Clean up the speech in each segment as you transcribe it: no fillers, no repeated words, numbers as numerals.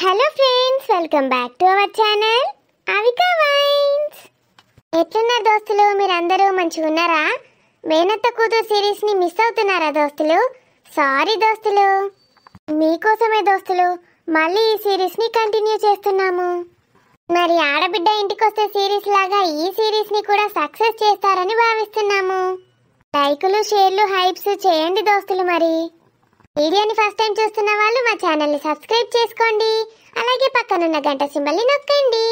Hello friends, welcome back to our channel Avika wines. ఎట్లున్నారు దోస్తులు? మీరందరూ మంచిగా ఉన్నారా? మేనత్త కూతురు సిరీస్ని మిస్ అవుతున్నారా దోస్తులు? సారీ దోస్తులు, మీకోసమే దోస్తులు మళ్ళీ ఈ సిరీస్ని కంటిన్యూ చేస్తున్నాము. మరి ఆడబిడ్డ ఇంటికొస్తే సిరీస్ లాగా ఈ సిరీస్ని కూడా సక్సెస్ చేస్తారని భావిస్తున్నాము. లైకులు, షేర్లు, హైప్స్ చేయండి దోస్తులు. మరి వీడియోని ఫస్ట్ టైం చూస్తున్న వాళ్ళు మా ఛానల్ని సబ్స్క్రైబ్ చేసుకోండి, అలాగే పక్కనున్న గంట సింబల్ని నొక్కండి.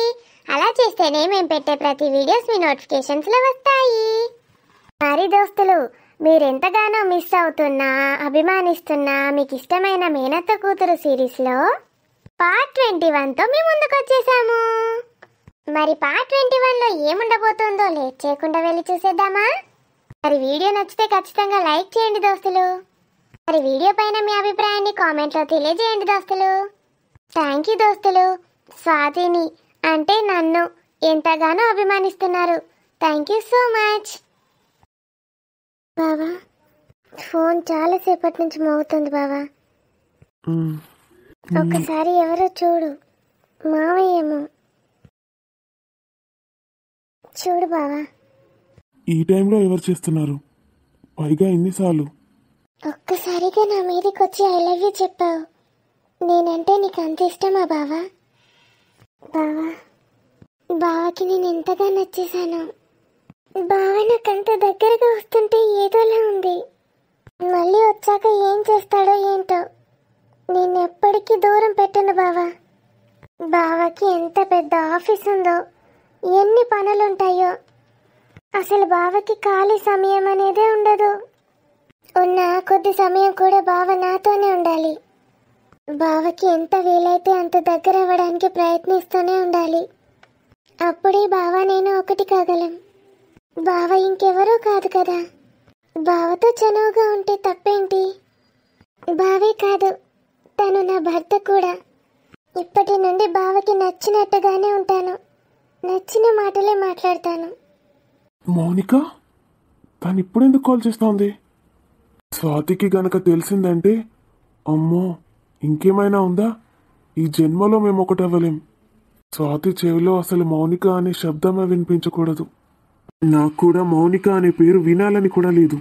అలా చేస్తేనే మేము పెట్టే ప్రతి వీడియోస్ మీ నోటిఫికేషన్స్లో వస్తాయి. మరి దోస్తులు, మీరెంతగానో మిస్ అవుతున్నా, అభిమానిస్తున్నా మీకు ఇష్టమైన మేనత్త కూతురు సిరీస్లో పార్ట్ 21తో మేము ముందుకు వచ్చేసాము. మరి పార్ట్ 21లో ఏముండబోతుందో లేట్ చేయకుండా వెళ్ళి చూసేద్దామా? మరి వీడియో నచ్చితే ఖచ్చితంగా లైక్ చేయండి దోస్తులు. మరి వీడియో పైన మీ అభిప్రాయాన్ని కామెంట్లో తెలియజేయండి దోస్తులు. థ్యాంక్ యూ దోస్తులు, స్వాతిని అంటే నన్ను ఎంతగానో అభిమానిస్తున్నారు. Thank you so much. బావా, ఫోన్ చాలాసేపటి నుంచి మోగుతుంది బావా. ఒక్కసారి ఎవరో చూడు. మావయ్యేమో. చూడు బావా. ఈ టైంలో ఎవరు చేస్తున్నారు? పైగా ఎన్నిసార్లు? ఒక్కసారిగా నా మీదకి వచ్చి ఐ లవ్ యూ చెప్పావు. నేనంటే నీకు అంత ఇష్టమా బావా? బావా, బావకి నేను ఎంతగా నచ్చేసాను. బావ నాకంత దగ్గరగా వస్తుంటే ఏదోలా ఉంది. మళ్ళీ వచ్చాక ఏం చేస్తాడో ఏంటో. నేను ఎప్పటికీ దూరం పెట్టను బావా. బావకి ఎంత పెద్ద ఆఫీస్ ఉందో, ఎన్ని పనులుంటాయో. అసలు బావకి ఖాళీ సమయం అనేదే ఉండదు. ఉన్న కొద్ది సమయం కూడా బావ నాతోనే ఉండాలి. బావకి ఎంత వీలైతే అంత దగ్గర అవ్వడానికి ప్రయత్నిస్తూనే ఉండాలి. అప్పుడే బావ నేను ఒకటి కాగలం. బావ ఇంకెవరో కాదు కదా. బావతో చనువుగా ఉంటే తప్పేంటి? బావే కాదు, తను నా భర్త కూడా. ఇప్పటి నుండి బావకి నచ్చినట్టుగానే ఉంటాను. నచ్చిన మాటలే మాట్లాడతాను. మౌనిక, తను ఇప్పుడెందుకు కాల్ చేస్తోంది? స్వాతికి గనక తెలిసిందంటే అమ్మో, ఇంకేమైనా ఉందా? ఈ జన్మలో మేము ఒకటి అవ్వలేం. స్వాతి చెవిలో అసలు మౌనిక అనే శబ్దమే వినిపించకూడదు. నాకు కూడా మౌనిక అనే పేరు వినాలని కూడా లేదు.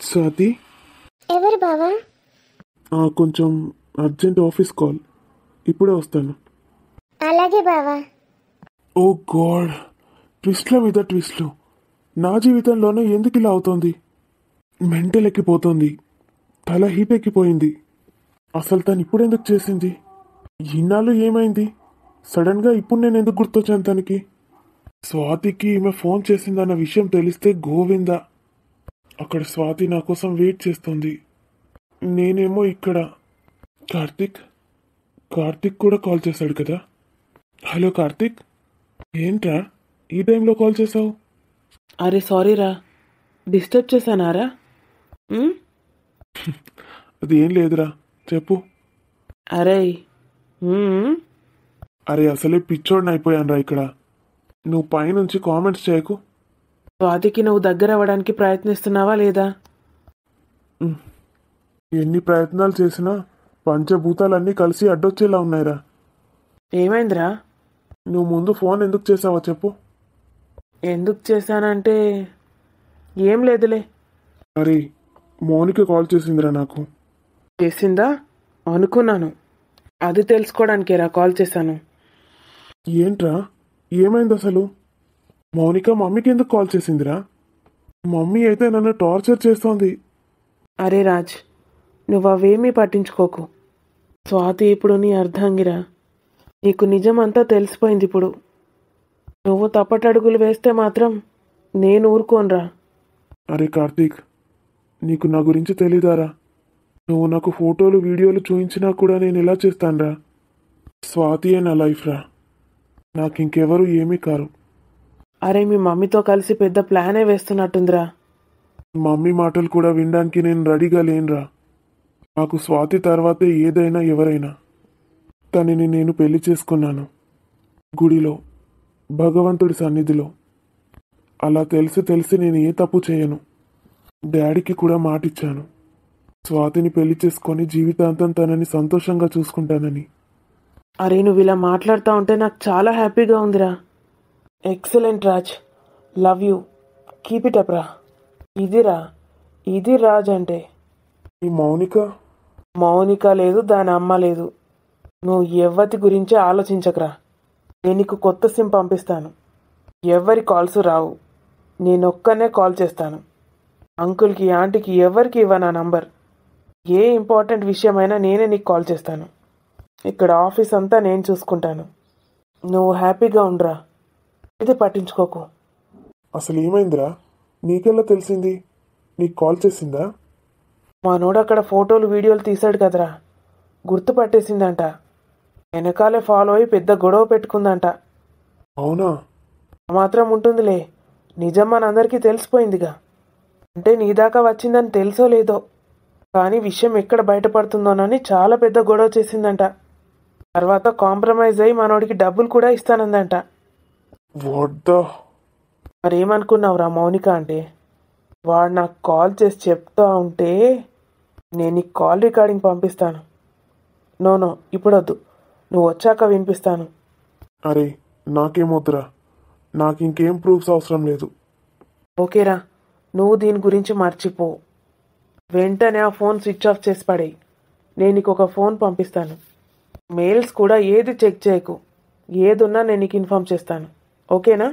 స్వాతి, ఎవరు బావా? కొంచెం అర్జెంట్ ఆఫీస్ కాల్, ఇప్పుడే వస్తాను. అలాగే బావా. ఓ గాడ్, ట్విస్ట్ల మీద ట్విస్ట్లు. నా జీవితంలోనే ఎందుకు ఇలా అవుతోంది? మెంటల్ ఎక్కిపోతుంది, తల హీట్ ఎక్కిపోయింది. అసలు తను ఇప్పుడు ఎందుకు చేసింది? ఇన్నాళ్ళు ఏమైంది? సడన్గా ఇప్పుడు నేను ఎందుకు గుర్తొచ్చాను తనకి? స్వాతికి ఈమె ఫోన్ చేసిందన్న విషయం తెలిస్తే గోవిందా. అక్కడ స్వాతి నా కోసం వెయిట్ చేస్తుంది, నేనేమో ఇక్కడ. కార్తిక్ కూడా కాల్ చేశాడు కదా. హలో కార్తిక్, ఏంట్రా ఈ టైంలో కాల్ చేసావు? అరే సారీరా, డిస్టర్బ్ చేశానారా? అది ఏం లేదురా, చెప్పు. అరే అరే అసలే పిచ్చోడిని అయిపోయానురా ఇక్కడ. నువ్వు పైనుంచి కామెంట్స్ చేయకు. స్వాతికి నువ్వు దగ్గర అవ్వడానికి ప్రయత్నిస్తున్నావా లేదా? ఎన్ని ప్రయత్నాలు చేసినా పంచభూతాలన్నీ కలిసి అడ్డొచ్చేలా ఉన్నాయిరా. ఏమైందిరా? నువ్వు ముందు ఫోన్ ఎందుకు చేసావో చెప్పు. ఎందుకు చేశానంటే ఏం లేదులే. అరే మౌనిక కాల్ చేసిందిరా నాకు. చేసిందా అనుకున్నాను. అది తెలుసుకోవడానికేరా కాల్ చేశాను. ఏంట్రా, ఏమైంది అసలు? మౌనిక మమ్మీకి ఎందుకు కాల్ చేసిందిరా? మమ్మీ అయితే నన్ను టార్చర్ చేస్తోంది. అరే రాజ్, నువ్వు అవేమీ పట్టించుకోకు. స్వాతి ఇప్పుడు నీ అర్ధాంగిరా. నీకు నిజం అంతా తెలిసిపోయింది ఇప్పుడు. నువ్వు తప్పటడుగులు వేస్తే మాత్రం నేను ఊరుకోనరా. అరే కార్తీక్, నీకు నా గురించి తెలీదారా? నువ్వు నాకు ఫోటోలు, వీడియోలు చూపించినా కూడా నేను ఎలా చేస్తానురా? స్వాతియే నా లైఫ్ రా, నాకు ఇంకెవరు ఏమీ కారు. అరే మీ మమ్మీతో కలిసి పెద్ద ప్లానే వేస్తున్నట్టుందిరా. మమ్మీ మాటలు కూడా వినడానికి నేను రెడీగా లేనురా. నాకు స్వాతి తర్వాతే ఏదైనా ఎవరైనా. తనని నేను పెళ్లి చేసుకున్నాను, గుడిలో, భగవంతుడి సన్నిధిలో. అలా తెలిసి నేను ఏ తప్పు చేయను. డాడీకి కూడా మాటిచ్చాను, స్వాతిని పెళ్లి చేసుకొని జీవితాంతం తనని సంతోషంగా చూసుకుంటానని. అరే నువ్వు ఇలా మాట్లాడుతూ ఉంటే నాకు చాలా హ్యాపీగా ఉందిరా. Excellent Raj, love you, keep it up రా. ఇది రాజ్ అంటే. ఈ మౌనిక మౌనిక లేదు, దాని అమ్మ లేదు. నువ్వు ఎవ్వతి గురించి ఆలోచించకరా. నేను నీకు కొత్త సిమ్ పంపిస్తాను. ఎవరి కాల్స్ రావు, నేనొక్కనే కాల్ చేస్తాను. అంకుల్కి ఆంటీకి ఎవరికి ఇవ్వను ఆ నంబర్. ఏ ఇంపార్టెంట్ విషయమైనా నేనే నీకు కాల్ చేస్తాను. ఇక్కడ ఆఫీస్ అంతా నేను చూసుకుంటాను. నువ్వు హ్యాపీగా ఉండరా, ఇది పట్టించుకోకు. అసలు ఏమైందిరా? నీకెలా తెలిసింది? నీకు కాల్ చేసిందా? మనోడు అక్కడ ఫోటోలు వీడియోలు తీశాడు కదరా, గుర్తుపట్టేసిందంట. వెనకాలే ఫాలో అయి పెద్ద గొడవ పెట్టుకుందంట. అవునా? మాత్రం ఉంటుందిలే, నిజం మనందరికీ తెలిసిపోయిందిగా. అంటే నీ దాకా వచ్చిందని తెలుసో లేదో, కానీ విషయం ఎక్కడ బయటపడుతుందోనని చాలా పెద్ద గొడవ చేసిందంట. తర్వాత కాంప్రమైజ్ అయ్యి మనోడికి డబ్బులు కూడా ఇస్తానందంట. What the? మరేమనుకున్నావురా మౌనిక అంటే? వాడు నాకు కాల్ చేసి చెప్తా ఉంటే నేను నీకు కాల్ రికార్డింగ్ పంపిస్తాను. నో ఇప్పుడు వద్దు, నువ్వు వచ్చాక వినిపిస్తాను. అరే నాకేమొద్దురా, నాకు ఇంకేం ప్రూఫ్స్ అవసరం లేదు. ఓకేరా, నువ్వు దీని గురించి మర్చిపో. వెంటనే ఆ ఫోన్ స్విచ్ ఆఫ్ చేసి పడేయి. నేను నీకు ఒక ఫోన్ పంపిస్తాను. మెయిల్స్ కూడా ఏది చెక్ చేయకు. ఏదున్నా నేను నీకు ఇన్ఫామ్ చేస్తాను. ఓకేనా?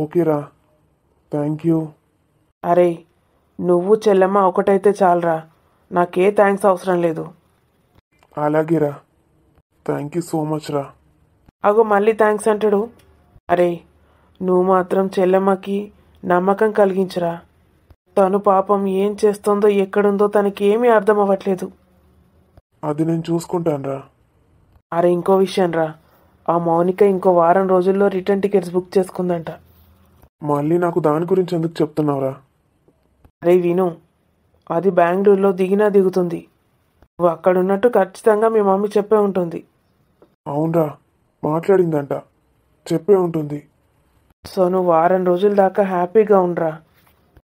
ఓకేరా, థ్యాంక్ యూ. అరే నువ్వు చెల్లెమ్మ ఒకటైతే చాలరా, నాకే థ్యాంక్స్ అవసరం లేదు. అలాగేరా, థ్యాంక్ యూ సో మచ్ రా. అగో మళ్ళీ థ్యాంక్స్ అంటాడు. అరే నువ్వు మాత్రం చెల్లెమ్మకి నమ్మకం కలిగించరా. తను పాపం ఏం చేస్తుందో ఎక్కడుందో తనకేమీ అర్థం అవ్వట్లేదు. అది నేను చూసుకుంటానురా. అరే ఇంకో విషయం రా, ఆ మౌనిక ఇంకో వారం రోజుల్లో రిటర్న్ టికెట్స్ బుక్ చేసుకుందంట. మళ్ళీ నాకు దాని గురించి ఎందుకు చెప్తున్నావురా? అరే విను, అది బెంగళూరులో దిగినా దిగుతుంది. నువ్వు అక్కడున్నట్టు ఖచ్చితంగా మీ మమ్మీ చెప్పే ఉంటుంది. అవునరా, మాట్లాడిందంట, చెప్పే ఉంటుంది. సో నువ్వు వారం రోజుల దాకా హ్యాపీగా ఉండరా.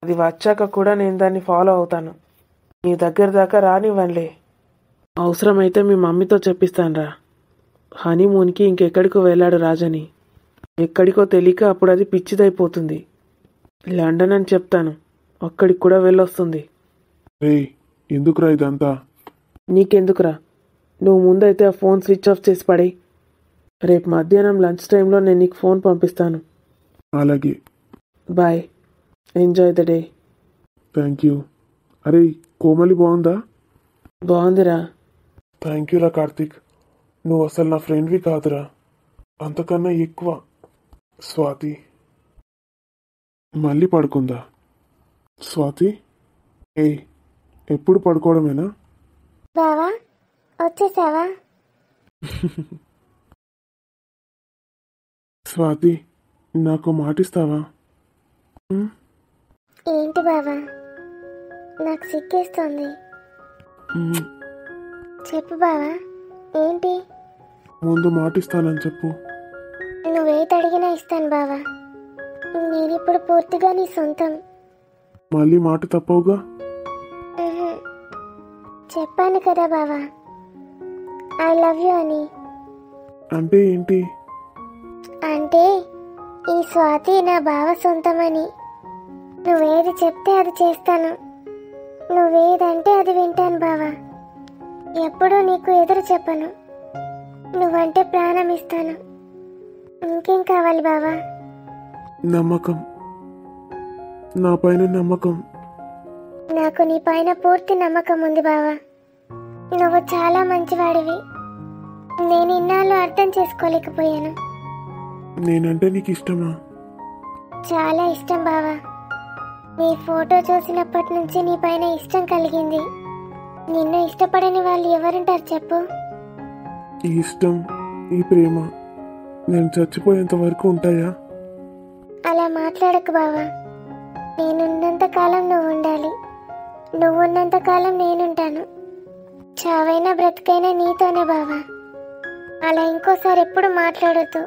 అది వచ్చాక కూడా నేను దాన్ని ఫాలో అవుతాను. నీ దగ్గర దాకా రానివ్వనులే. అవసరమైతే మీ మమ్మీతో చెప్పిస్తానురా. హనీమూన్కి ఇంకెక్కడికో వెళ్ళాడు రాజని. ఎక్కడికో తెలియక అప్పుడు అది పిచ్చిదైపోతుంది. లండన్ అని చెప్తాను, అక్కడికి కూడా వెళ్ళొస్తుంది. రేయ్ ఎందుకురా ఇదంతా? నీకెందుకురా, నువ్వు ముందైతే ఆ ఫోన్ స్విచ్ ఆఫ్ చేసి పడేయి. రేపు మధ్యాహ్నం లంచ్ టైంలో నేను నీకు ఫోన్ పంపిస్తాను. అలాగే. Bye, enjoy the day. Thank you. అరే కోమలి బాగుందా? బాగుందిరా. థ్యాంక్ యూ రా కార్తీక్, నువ్వు అసలు నా ఫ్రెండ్వి కాదురా, అంతకన్నా ఎక్కువ. స్వాతి మళ్ళీ పడుకుందా? స్వాతి ఎప్పుడు పడుకోవడమేనా? బావా వచ్చేసావా? స్వాతి నాకు మాటిస్తావా? ఏంటి బావా, నాకు సిగ్గేస్తుంది. చెప్పు బావా, ఏంటి? ముందు మాటిస్తానని చెప్పు. నువ్వేటి అడిగినా ఇస్తాను బావా. నేనిప్పుడు పూర్తిగా నీ సొంతం. మళ్ళీ మాట తప్పవుగా? ఉహు. చెప్పాను కదా బావా, ఐ లవ్ యూ అని. అంటే ఏంటి? అంటే ఈ స్వాతి నా బావ సొంతమని. నువ్వేది చెప్తే అది చేస్తాను, నువ్వేదంటే అది వింటాను బావా. ఎప్పుడూ నీకు ఎదురు చెప్పను, నువ్వంటే ప్రాణం ఇస్తాను. ఇంకేం కావాలి బావా? నమ్మకం, నా పైన నమ్మకం. నాకు నీ పైన పూర్తి నమ్మకం ఉంది బావా. నువ్వు చాలా మంచివాడివి. నేను ఇన్నాళ్ళు అర్థం చేసుకోలేకపోయాను. నేనంటే నీకు ఇష్టమా? చాలా ఇష్టం బావా. నీ ఫోటో చూసినప్పటి నుంచి నీ పైన ఇష్టం కలిగింది. నిన్ను ఇష్టపడని వాళ్ళు ఎవరుంటారు చెప్పు? ఈ ఇష్టం, ఈ ప్రేమ నేను చచ్చిపోయేంత వరకు ఉంటాయా? అలా మాట్లాడకు బావా. నేనున్నంత కాలం నువ్వు ఉండాలి, నువ్వున్నంత కాలం నేనుంటాను. చావైనా బ్రతికైనా నీతోనే బావా. అలా ఇంకోసారి ఎప్పుడు మాట్లాడొద్దు.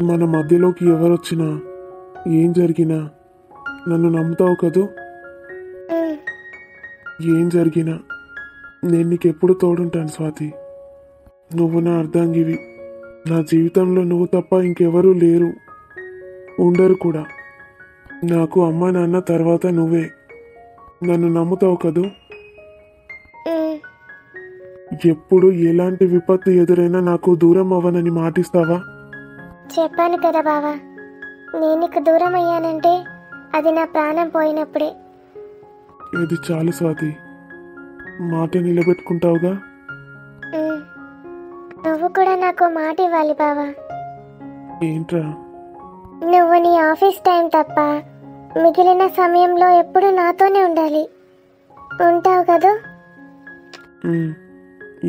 మన మధ్యలోకి ఎవరొచ్చినా ఏం జరిగినా నన్ను నమ్ముతావు కదూ? ఉమ్, ఏం జరిగినా నేను నీకెప్పుడు తోడుంటాను స్వాతి. నువ్వు నా అర్ధాంగివి. నా జీవితంలో నువ్వు తప్ప ఇంకెవరూ లేరు, ఉండరు కూడా. నాకు అమ్మ నాన్న తర్వాత నువ్వే. నన్ను నమ్ముతావు కదూ? ఉమ్, ఎప్పుడు ఎలాంటి విపత్తు ఎదురైనా నాకు దూరం అవ్వనని మాటిస్తావా? చెప్పాను కదా బావా, నేను నీకు దూరం అయ్యానంటే అది నా ప్రాణం పోయినప్పుడే. ఇది చాలు స్వాతి, మాట నిలబెట్టుకుంటావుగా? ఉమ్, నువ్వు కూడా నాకు మాట ఇవ్వాలి బావా. ఏంట్రా? నువ్వు నీ ఆఫీస్ టైం తప్ప మిగిలిన సమయంలో ఎప్పుడు నాతోనే ఉండాలి. ఉంటావు కదూ?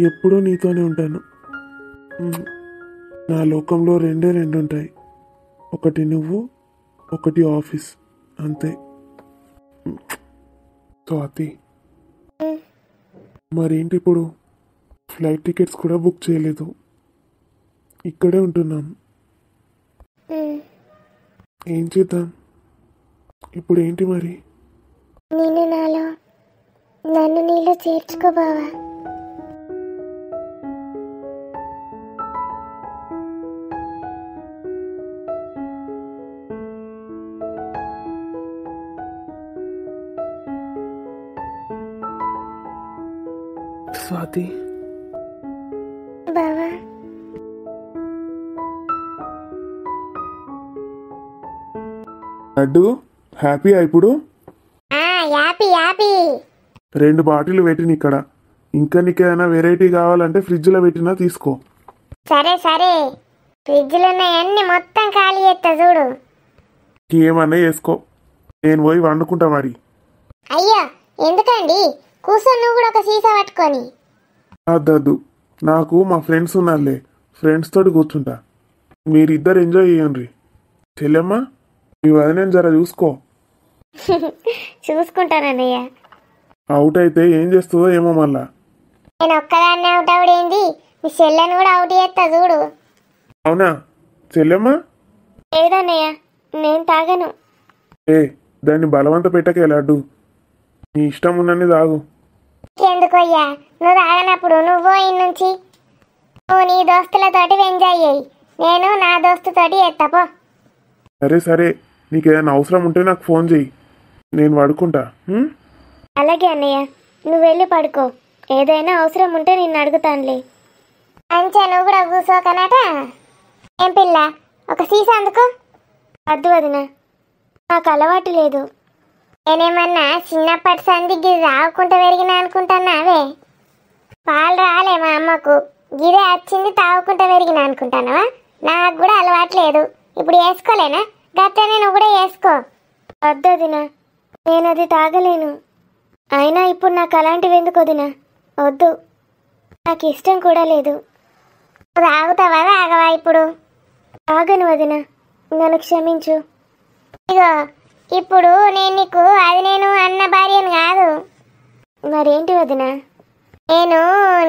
ఎప్పుడూ నీతోనే ఉంటాను. నా లోకంలో రెండే రెండు ఉంటాయి, ఒకటి నువ్వు, ఒకటి ఆఫీస్, అంతే. స్వాతి, ఉమ్, మరేంటి ఇప్పుడు? ఫ్లైట్ టికెట్స్ కూడా బుక్ చేయలేదు, ఇక్కడే ఉంటున్నాం. ఉమ్. ఏం చేద్దాం ఇప్పుడు? ఏంటి మరి? నిన్ను నాలో, నన్ను నీలో చేర్చుకో బావా. స్వాతి, బావా, లడ్డు హ్యాపీయా ఇప్పుడు? యాపీ యాపీ. 2 బాటిల్ పెట్టిన ఇక్కడ. ఇంకా నీకేమైనా వెరైటీ కావాలంటే ఫ్రిడ్జ్లో పెట్టినా తీసుకో. సరే సరే, ఫ్రిడ్జ్లో ఉన్నాయన్నీ మొత్తం ఖాళీ చేస్తా చూడు. ఏమన్నా వేసుకో, నేను పోయి వండుకుంటా మరి. అయ్యో ఎందుకండి, కూర్చొని నువ్వు కూడా ఒక సీసా పట్టుకొని. అద్దద్దు, నాకు మా ఫ్రెండ్స్ ఉన్నారులే, ఫ్రెండ్స్ తోటి కూర్చుంటా. మీరిద్దరు ఎంజాయ్ చేయండి. చెల్లెమ్మా, మీ వదిన జర చూసుకో. చూసుకుంటానన్నయ్య. అవుట్ అయితే ఏం చేస్తుందో ఏమో మళ్ళా. నేను ఒక్కదాన్ని అవుట్ అవుడేంది, మీ చెల్లెని కూడా అవుట్ చేస్తా చూడు. అవునా చెల్లెమ్మా? లేదన్నయ్య, నేను తాగను. ఏ, దాన్ని బలవంత పెట్టకే లడ్డు, నీ ఇష్టం ఉన్నన్ని తాగు. ఎందుకయ్యా, నువ్వు తాగనప్పుడు నువ్వు నుంచి నువ్వు నీ దోస్తులతోటి ఎంజాయ్ చేయి, నేను నా దోస్తుతోటి చేస్తాపో. సరే సరే, నీకు ఏదైనా అవసరం ఉంటే నాకు ఫోన్ చెయ్యి, నేను పడుకుంటా. అలాగే అన్నయ్య, నువ్వు వెళ్ళి పడుకో, ఏదైనా అవసరం ఉంటే నిన్ను అడుగుతానులే. అంచా నువ్వు కూడా కూర్చోకనట. ఏం పిల్ల, ఒక సీసా అందుకో. వద్దు వదిన, నాకు అలవాటు లేదు. నేనేమన్నా చిన్నప్పటి సంధి గిది తాగుకుంటూ పెరిగినా అనుకుంటానావే? పాలు రాలే మా అమ్మకు, గిదే వచ్చింది తాగుకుంటూ పెరిగినా అనుకుంటానవా? నాకు కూడా అలవాటు లేదు, ఇప్పుడు వేసుకోలేనా? గట్టనే నువ్వు కూడా వేసుకో. వద్దు వదిన, నేను అది తాగలేను. అయినా ఇప్పుడు నాకు అలాంటివి ఎందుకు వదిన? వద్దు, నాకు ఇష్టం కూడా లేదు. తాగుతావా తాగవా ఇప్పుడు? తాగను వదిన, నన్ను క్షమించు. ఇగో ఇప్పుడు నేను నీకు అది నేను అన్న భార్యను కాదు. మరేంటి వదిన? నేను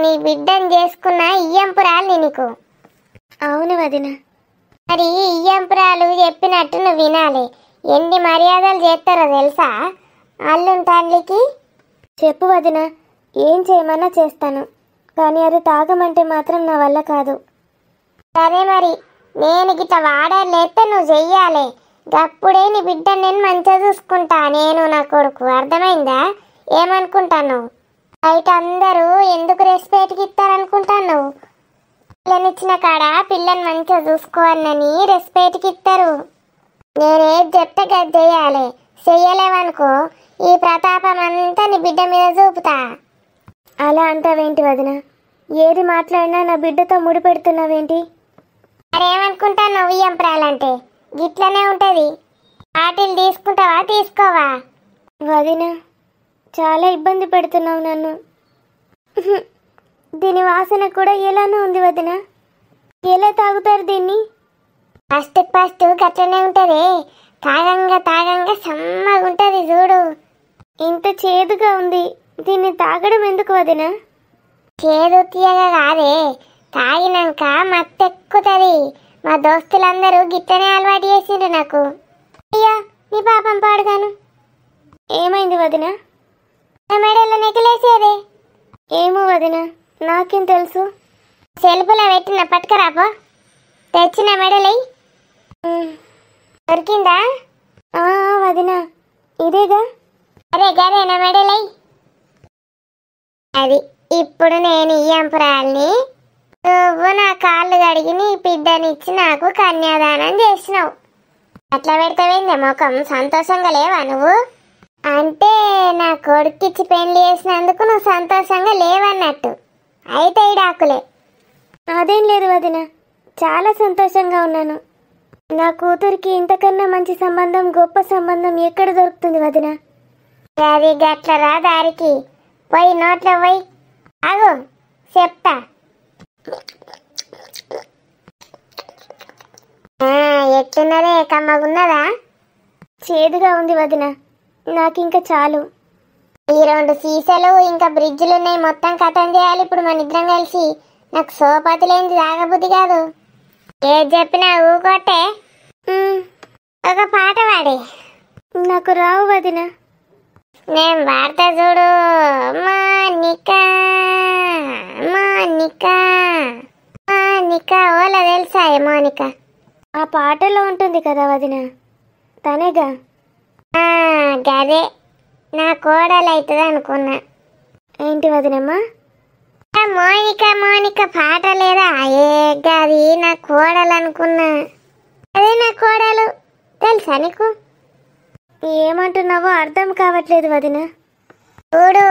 నీ బిడ్డను చేసుకున్న ఇయ్యంపురాలు నీకు. అవును వదిన. మరి ఇయ్యంపురాలు చెప్పినట్టు నువ్వు వినాలి. ఎన్ని మర్యాదలు చేస్తారో తెలుసా అల్లుంటాండ్లికి? చెప్పు వదిన, ఏం చేయమన్నా చేస్తాను, కానీ అది తాగమంటే మాత్రం నా వల్ల కాదు. సరే మరి, నేను గిట్ట వాడాలి లేస్తే నువ్వు చెయ్యాలి. గప్పుడే నీ బిడ్డ నేను మంచిగా చూసుకుంటా, నేను నా కొడుకు. అర్థమైందా? ఏమనుకుంటాను? బయట అందరూ ఎందుకు రెస్పెక్ట్కి ఇస్తారనుకుంటాను? పిల్లనిచ్చిన కాడ పిల్లని మంచిగా చూసుకోవాలని రెస్పెక్ట్కి ఇస్తారు. నేనేది చెప్తే గది చెయ్యాలి, చెయ్యలేవనుకో ఈ ప్రతాపం అంతా నీ బిడ్డ మీద చూపుతా. అలా అంటావేంటి వదిన? ఏది మాట్లాడినా నా బిడ్డతో ముడిపెడుతున్నావేంటి? మరేమనుకుంటాను ఇయ్యంప్రాలంటే? గిట్లనే ఉంటుంది. వాటిని తీసుకుంటావా తీసుకోవా? వదిన, చాలా ఇబ్బంది పెడుతున్నావు నన్ను. దీని వాసన కూడా ఎలానో ఉంది వదిన. ఎలా తాగుతారు దీన్ని? ఫస్ట్ గట్లనే ఉంటుంది, తాగంగా తాగంగా సమ్మగా ఉంటుంది చూడు. ఇంత చేదుగా ఉంది, దీన్ని తాగడం ఎందుకు వదిన? చేదు తీయగా కాదే, తాగినాక మత్తెక్కుతుంది. మా దోస్తులందరూ గిట్టనే అలవాటు చేసిండ్రు నాకు. అయ్యా నీ పాపం పాడుగాను. ఏమైంది వదిన? నా మెడలో నెక్కలేసేదే. ఏమో వదిన, నాకేం తెలుసు. సెల్ఫ్లో పెట్టిన పట్టుకరాపో. తెచ్చిన మెడలై. దొరికిందా? వదిన ఇదేగా. అరే గదే నా మెడలై. అది ఇప్పుడు నేను ఈ అంపురాల్ని నువ్వు నా కాళ్ళు కడిగి నీ బిడ్డనిచ్చి నాకు కన్యాదానం చేసినావు. అట్లా పెడతావేందే ముఖం? సంతోషంగా లేవా నువ్వు? అంటే నా కొడుకిచ్చి పెళ్లి చేసినందుకు నువ్వు సంతోషంగా లేవన్నట్టు. అయితే ఈ డాకులే. అదేం లేదు వదిన, చాలా సంతోషంగా ఉన్నాను. నా కూతురికి ఇంతకన్నా మంచి సంబంధం, గొప్ప సంబంధం ఎక్కడ దొరుకుతుంది వదిన? అది గట్లరా దారికి పోయి నోట్లో పోయి ఆగు చెప్తా. ఎట్లున్నదే? కమ్మగున్నదా? చేదుగా ఉంది వదిన, నాకింకా చాలు. ఈ 2 సీసాలు ఇంకా బ్రిడ్జ్లు ఉన్నాయి, మొత్తం కథం చేయాలి ఇప్పుడు మన ఇద్దరం కలిసి. నాకు సోపతి లేనిది తాగబుద్ధి కాదు. ఏది చెప్పినా ఊకొట్టే. ఒక పాట పాడి. నాకు రావు వదిన. నేను వాడతా చూడు. మోనిక మోనిక మోనిక ఓలా తెలుసా? మోనిక ఆ పాటలో ఉంటుంది కదా వదిన, తనేగా. గదే నా కోడలు అవుతుంది అనుకున్నా. ఏంటి వదినమ్మా? మోనిక మోనిక పాట లేదా? ఏ గది నా కోడలు అనుకున్నా. అదే నా కోడలు. తెలుసా నీకు? ఏమంటున్నావో అర్థం కావట్లేదు వదిన. చూడు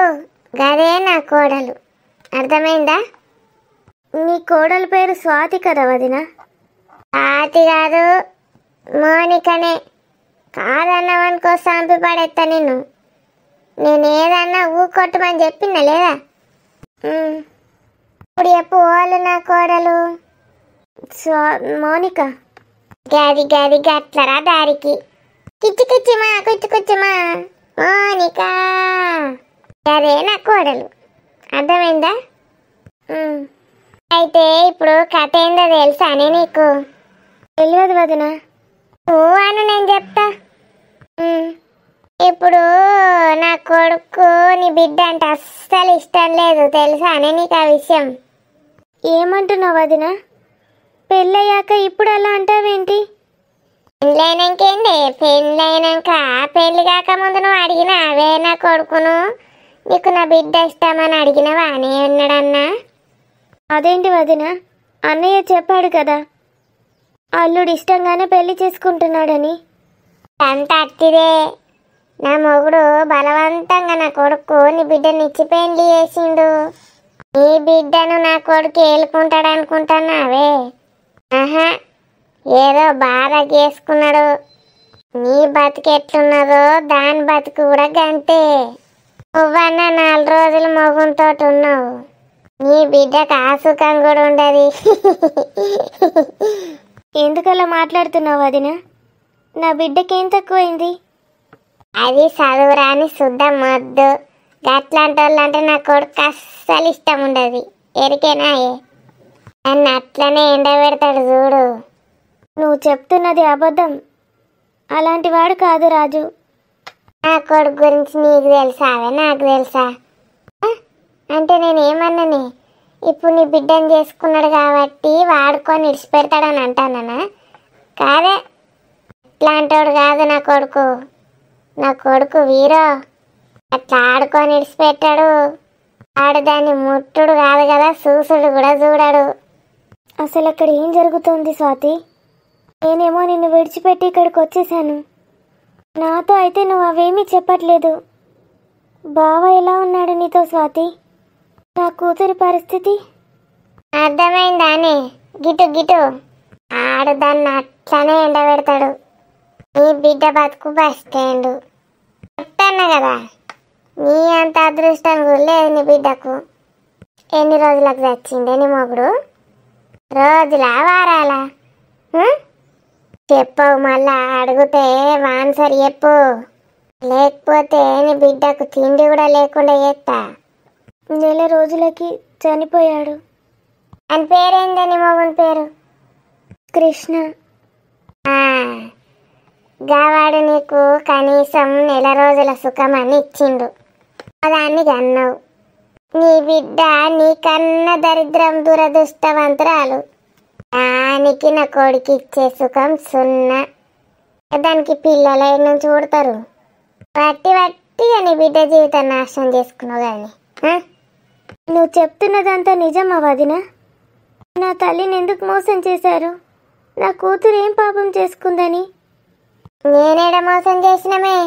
గదే నా కోడలు, అర్థమైందా? నీ కోడలు పేరు స్వాతి కదా వదిన? స్వాతి కాదు, మోనికనే. కాదన్నవనుకో సంపి పడేస్తా నిన్ను. నేనేదన్నా ఊకొట్టమని చెప్పినా లేదా? ఇప్పుడు చెప్పు వాళ్ళు నా కోడలు. మోనిక. గది గది గట్లరా దారికి. కిచ్చి కిచ్చిమా కుచ్చి కుచ్చిమా మోనిక. అదే నా కోడలు, అర్థమైందా? అయితే ఇప్పుడు కథ ఏందో తెలుసానే నీకు? తెలియదు వదిన. అను నేను చెప్తా. ఇప్పుడు నా కొడుకు నీ బిడ్డ అంటే అస్సలు ఇష్టం లేదు, తెలుసానే నీకు ఆ విషయం? ఏమంటున్నావు వదిన? పెళ్ళయ్యాక ఇప్పుడు అలా అంటావేంటి? పెళ్ళైనాకేంటి? పెళ్ళైనాక పెళ్ళి కాకముందు నువ్వు అడిగినావే నా కొడుకును? నీకు నా బిడ్డ ఇష్టమని అడిగినవా అని అన్నాడన్నా? అదేంటి వదిన, అన్నయ్య చెప్పాడు కదా అల్లుడు ఇష్టంగానే పెళ్లి చేసుకుంటున్నాడని. అంత అట్టిదే. నా మొగుడు బలవంతంగా నా కొడుకు నీ బిడ్డని ఇచ్చి పెళ్లి చేసిండు. నీ బిడ్డను నా కొడుకు ఏలుకుంటాడు అనుకుంటున్నావే? ఆహా, ఏదో బాధ చేసుకున్నాడు. నీ బతుకు ఎట్లున్నదో దాని బతుకు కూడా గంతే. నువ్వన్నా 4 రోజులు మొగుంతో ఉన్నావు, నీ బిడ్డకు ఆసుకం కూడా ఉండదు. ఎందుకలా మాట్లాడుతున్నావు వదిన? నా బిడ్డకేం తక్కువైంది? అది చదువురాని శుద్ధ మొద్దు. గట్లాంటి వాళ్ళంటే నా కొడుకు అస్సలు ఇష్టం ఉండదు, ఎరికేనాయే. నన్ను అట్లనే ఎండబెడతాడు చూడు. నువ్వు చెప్తున్నది అబద్ధం. అలాంటి వాడు కాదు రాజు. నా కొడుకు గురించి నీకు తెలుసావే? నాకు తెలుసా? అంటే నేనేమన్నానే? ఇప్పుడు నీ బిడ్డను చేసుకున్నాడు కాబట్టి వాడుకొని ఇడిచిపెడతాడని అంటానా? కాదే, ఇట్లాంటోడు కాదు నా కొడుకు. నా కొడుకు వీరో. అట్లా ఆడుకొని ఇడిచిపెట్టాడు. ఆడదాన్ని ముట్టుడు కాదు కదా, చూసుడు కూడా చూడడు. అసలు అక్కడ ఏం జరుగుతుంది స్వాతి? నేనేమో నిన్ను విడిచిపెట్టి ఇక్కడికి వచ్చేసాను. నాతో అయితే నువ్వు అవేమీ చెప్పట్లేదు. బావ ఎలా ఉన్నాడు నీతో స్వాతి? నా కూతురి పరిస్థితి అర్థమైందానే? గిటు గిటు ఆడదాన్ని అట్లనే ఎండబెడతాడు. నీ బిడ్డ బతుకు బస్ స్టాండ్. చెప్తాను కదా, నీ అంత అదృష్టం కూడా లేదు నీ బిడ్డకు. ఎన్ని రోజులకు చచ్చిండే నీ మొగుడు? రోజులా వారాలా? చెప్పవు, మళ్ళా అడిగితే ఆన్సర్ చెప్పు. లేకపోతే నీ బిడ్డకు తిండి కూడా లేకుండా చేస్తా. 1 రోజులకి చనిపోయాడు. అని పేరేందని మొగుని పేరు? కృష్ణ. గావాడు నీకు కనీసం 1 రోజుల సుఖమని ఇచ్చిండు. దాన్ని అన్నావు. నీ బిడ్డ నీకన్నా దరిద్రం దురదృష్టవంతురాలు. దానికి నా కొడుకు ఇచ్చే సుఖం సున్నా. దానికి పిల్లలు నుంచి చూడతారు. వట్టి వట్టిగా నీ బిడ్డ జీవితం నాశనం చేసుకున్నావు కానీ. నువ్వు చెప్తున్నదంతా నిజమా వదిన? నా తల్లిని ఎందుకు మోసం చేశారు? నా కూతురు ఏం పాపం చేసుకుందని? నేనేడ మోసం చేసినమే?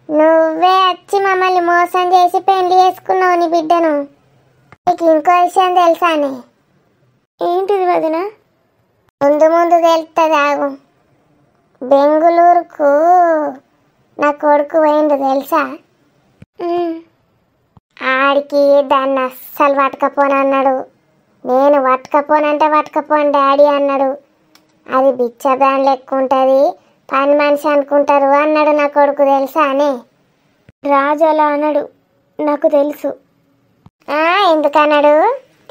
నువ్వే వచ్చి మమ్మల్ని మోసం చేసి పెళ్లి చేసుకున్నావు నీ బిడ్డను. నీకు ఇంకో విషయం తెలుసానే? ఏంటిది వదిన? ముందు ముందు తెలుస్తుంది, ఆగు. బెంగుళూరుకు నా కొడుకు పోయిండు తెలుసా? ఆడికి దాన్ని అస్సలు పట్టుకపోనన్నాడు. నేను పట్టుకపోనంటే పట్టుకపోను డాడీ అన్నాడు. అది బిచ్చ బ్రాండ్ లెక్క ఉంటుంది, పని మనిషి అనుకుంటారు అన్నాడు నా కొడుకు తెలుసా అనే? రాజు అలా అన్నాడు, నాకు తెలుసు. ఎందుకన్నాడు?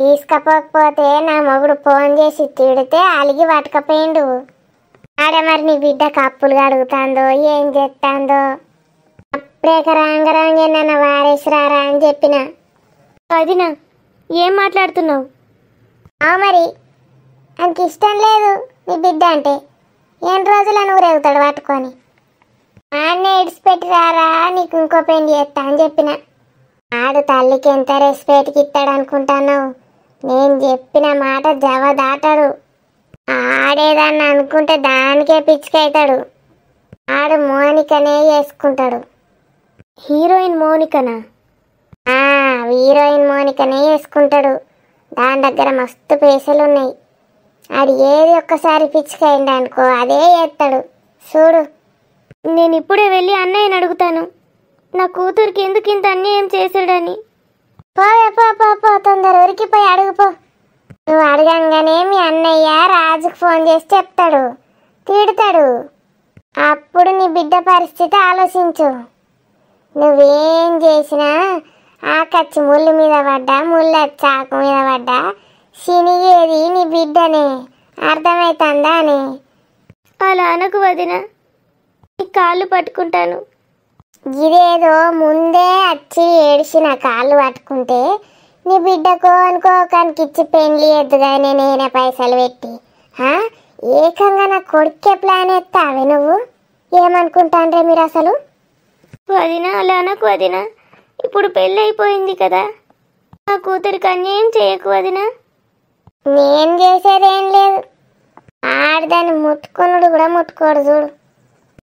తీసుకపోకపోతే నా మొగుడు ఫోన్ చేసి తిడితే అలిగి పట్టుకపోయిండు. ఆడ మరి నీ బిడ్డ కప్పులు కడుగుతాందో ఏం చేస్తాందో. అప్పుడేక రాంగరాంగే నన్ను వారేసిరారా అని చెప్పిన. వదినా ఏం మాట్లాడుతున్నావు? మరి ఆయనకి ఇష్టం లేదు నీ బిడ్డ అంటే. ఎన్ని రోజులను ఊరేగుతాడు పట్టుకొని. ఆడనే ఇడిచిపెట్టి రారా, నీకు ఇంకో పెళ్లి చేస్తా అని చెప్పిన. ఆడు తల్లికి ఎంత రెస్పెక్ట్కి ఇస్తాడు అనుకుంటాను? నేను చెప్పిన మాట జవ దాటాడు. ఆడేదాన్ని అనుకుంటే దానికే పిచ్చికైతాడు. ఆడు మోనికనే చేసుకుంటాడు. హీరోయిన్ మోనికనా? హీరోయిన్ మోనికనే చేసుకుంటాడు. దాని దగ్గర మస్తు పైసలు ఉన్నాయి. ఆడు ఏది ఒక్కసారి పిచ్చికైంది అనుకో అదే చేస్తాడు. చూడు, నేను ఇప్పుడే వెళ్ళి అన్నయ్యని అడుగుతాను, నా కూతురికి ఎందుకు ఇంత అన్యాయం చేశాడని. పోవే పో, తొందర ఉరికిపోయి అడుగుపో. నువ్వు అడగంగానే మీ అన్నయ్య రాజుకు ఫోన్ చేసి చెప్తాడు, తిడతాడు. అప్పుడు నీ బిడ్డ పరిస్థితి ఆలోచించు. నువ్వేం చేసినా ఆ కచ్చి ముళ్ళు మీద పడ్డా, ముళ్ళ చాకు మీద పడ్డా శనిగేది నీ బిడ్డనే. అర్థమవుతుందా అని? అలా అనకు వదిన, నీ కాళ్ళు పట్టుకుంటాను. ఇదేదో ముందే వచ్చి ఏడిసి నా కాళ్ళు పట్టుకుంటే నీ బిడ్డకో అనుకోకానికి ఇచ్చి పెళ్లి ఎద్దుగానే నేనే పైసలు పెట్టి ఏకంగా నా కొడుకే ప్లాన్ ఎత్తావే నువ్వు. ఏమనుకుంటాండ్రే మీరు అసలు? వదిన అలా అనకు వదిన, ఇప్పుడు పెళ్ళి అయిపోయింది కదా, నా కూతురికి అన్యాయం చేయకు వదిన. నేను చేసేదేం లేదు. ఆడదాన్ని ముట్టుకున్నాడు కూడా ముట్టుకోడు చూడు.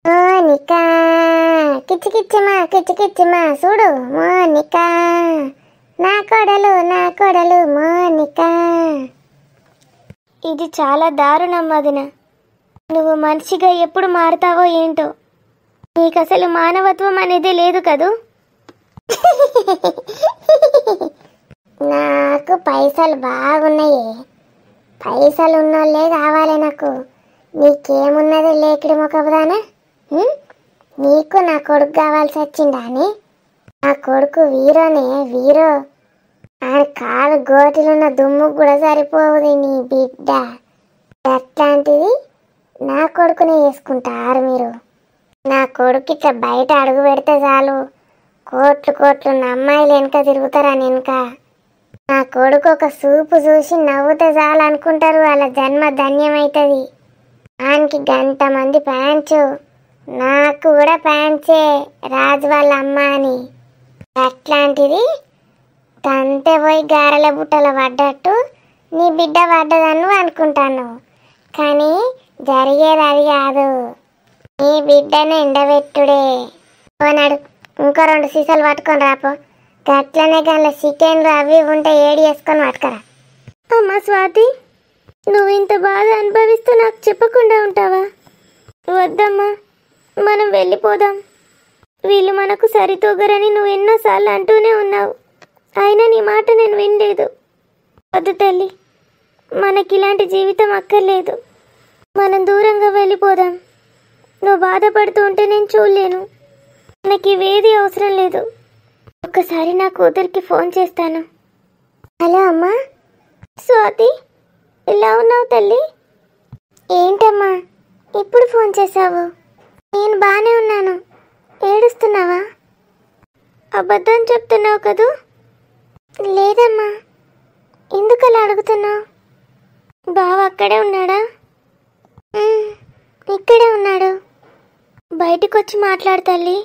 మోనికా కిచ్చికిచ్చిమా చూడు, మోనికా నా కొడలు మోనికా. ఇది చాలా దారుణం వదిన. నువ్వు మనిషిగా ఎప్పుడు మారుతావో ఏంటో. నీకు అసలు మానవత్వం అనేది లేదు కదూ. నాకు పైసలు బాగున్నాయి. పైసలు ఉన్నోళ్ళే కావాలి నాకు. నీకేమున్నది లేకిడి మొక్కదానా? నీకు నా కొడుకు కావాల్సి వచ్చిందా అని? నా కొడుకు వీరో. ఆయన కాలు గోటిలున్న దుమ్ము కూడా సరిపోవుది నీ బిడ్డ. అట్లాంటిది నా కొడుకునే చేసుకుంటారు మీరు. నా కొడుకు ఇట్లా బయట అడుగు పెడితే చాలు కోట్లు అమ్మాయిలు వెనక తిరుగుతారని వెనక. నా కొడుకు ఒక చూపు చూసి నవ్వుతే చాలు అనుకుంటారు, వాళ్ళ జన్మ ధన్యమవుతుంది. ఆయనకి గంట మంది ఫ్యాన్స్, నాకు కూడా ఫ్యాన్సే రాజు వాళ్ళ అమ్మ అని. అట్లాంటిది తంతే పోయి గారెల బుట్టలు పడ్డట్టు నీ బిడ్డ పడ్డదన్ను అనుకుంటాను. కానీ జరిగేది అది కాదు. నీ బిడ్డను ఎండబెట్టుడే. పోనాడు ఇంకో 2 సీసాలు పట్టుకొని రాపో. గట్లనే గట్ల చికెన్లు అవి ఉంటే ఏడి వేసుకొని పట్టుకరా. అమ్మా స్వాతి, నువ్వు ఇంత బాధ అనుభవిస్తూ నాకు చెప్పకుండా ఉంటావా? వద్దమ్మా, మనం వెళ్ళిపోదాం. వీళ్ళు మనకు సరితూగరని నువ్వు ఎన్నోసార్లు అంటూనే ఉన్నావు. అయినా నీ మాట నేను వినలేదు. వద్దు తల్లి, మనకిలాంటి జీవితం అక్కర్లేదు. మనం దూరంగా వెళ్ళిపోదాం. నువ్వు బాధపడుతూ ఉంటే నేను చూడలేను. నాకు ఇవేది అవసరం లేదు. ఒక్కసారి నా కూతురికి ఫోన్ చేస్తాను. హలో అమ్మా. స్వాతి, ఎలా ఉన్నావు తల్లి? ఏంటమ్మా ఇప్పుడు ఫోన్ చేశావు? నేను బాగానే ఉన్నాను. ఏడుస్తున్నావా? అబద్ధం చెప్తున్నావు కదూ? లేదమ్మా. ఎందుకు అలా అడుగుతున్నావు? బావ అక్కడే ఉన్నాడా? ఇక్కడే ఉన్నాడు. బయటకు వచ్చి మాట్లాడు తల్లి.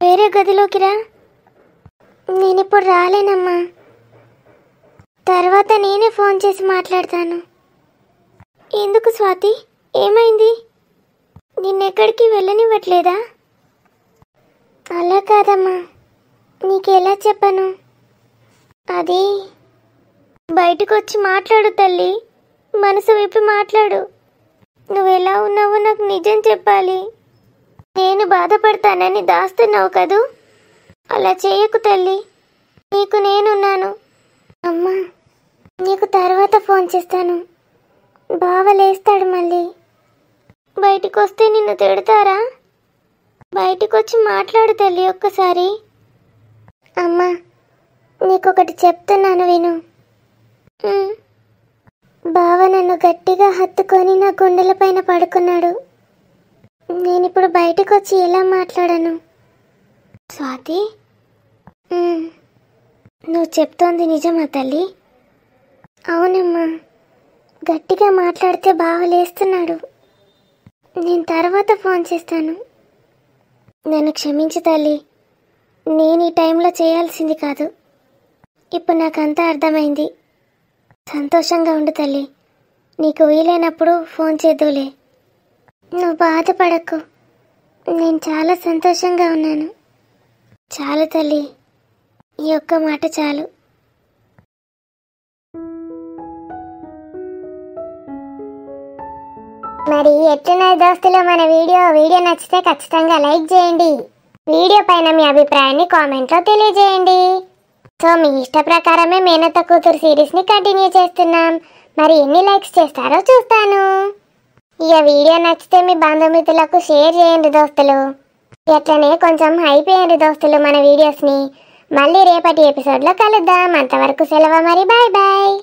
వేరే గదిలోకి రా. నేనిప్పుడు రాలేనమ్మా. తర్వాత నేనే ఫోన్ చేసి మాట్లాడతాను. ఎందుకు స్వాతి, ఏమైంది? నిన్నెక్కడికి వెళ్ళనివ్వట్లేదా? అలా కాదమ్మా, నీకెలా చెప్పను? అది బయటకు వచ్చి మాట్లాడు తల్లి. మనసు విప్పి మాట్లాడు. నువ్వెలా ఉన్నావో నాకు నిజం చెప్పాలి. నేను బాధపడతానని దాస్తున్నావు కదూ. అలా చేయకు తల్లి. నీకు నేనున్నాను. అమ్మా, నీకు తర్వాత ఫోన్ చేస్తాను. బావ లేస్తాడు మళ్ళీ. బయటకు వస్తే నిన్ను తిడతారా? బయటకు వచ్చి మాట్లాడు తల్లి ఒక్కసారి. అమ్మా, నీకొకటి చెప్తున్నాను విను. బావ నన్ను గట్టిగా హత్తుకొని నా గుండెల పైన పడుకున్నాడు. నేనిప్పుడు బయటకు వచ్చి ఎలా మాట్లాడను? స్వాతి, నువ్వు చెప్తోంది నిజమా తల్లి? అవునమ్మా, గట్టిగా మాట్లాడితే బావ లేస్తున్నాడు. నేను తర్వాత ఫోన్ చేస్తాను. నన్ను క్షమించు తల్లి. నేను ఈ టైంలో చేయాల్సింది కాదు. ఇప్పుడు నాకంతా అర్థమైంది. సంతోషంగా ఉండు తల్లి. నీకు వీలైనప్పుడు ఫోన్ చేద్దులే. నువ్వు బాధపడకు. నేను చాలా సంతోషంగా ఉన్నాను. చాలు తల్లి, ఈ ఒక్క మాట చాలు. మరి ఎట్లున్నది దోస్తులు మన వీడియో నచ్చితే ఖచ్చితంగా లైక్ చేయండి. వీడియో పైన మీ అభిప్రాయాన్ని కామెంట్లో తెలియజేయండి. సో మీ ఇష్ట ప్రకారమే మేనత్త కూతురు సిరీస్ని కంటిన్యూ చేస్తున్నాం. మరి ఎన్ని లైక్స్ చేస్తారో చూస్తాను. ఇక వీడియో నచ్చితే మీ బంధుమిత్రులకు షేర్ చేయండి దోస్తులు. ఎట్లనే కొంచెం హైప్ చేయండి దోస్తులు మన వీడియోస్ని. మళ్ళీ రేపటి ఎపిసోడ్లో కలుద్దాం. అంతవరకు సెలవు మరి. Bye bye.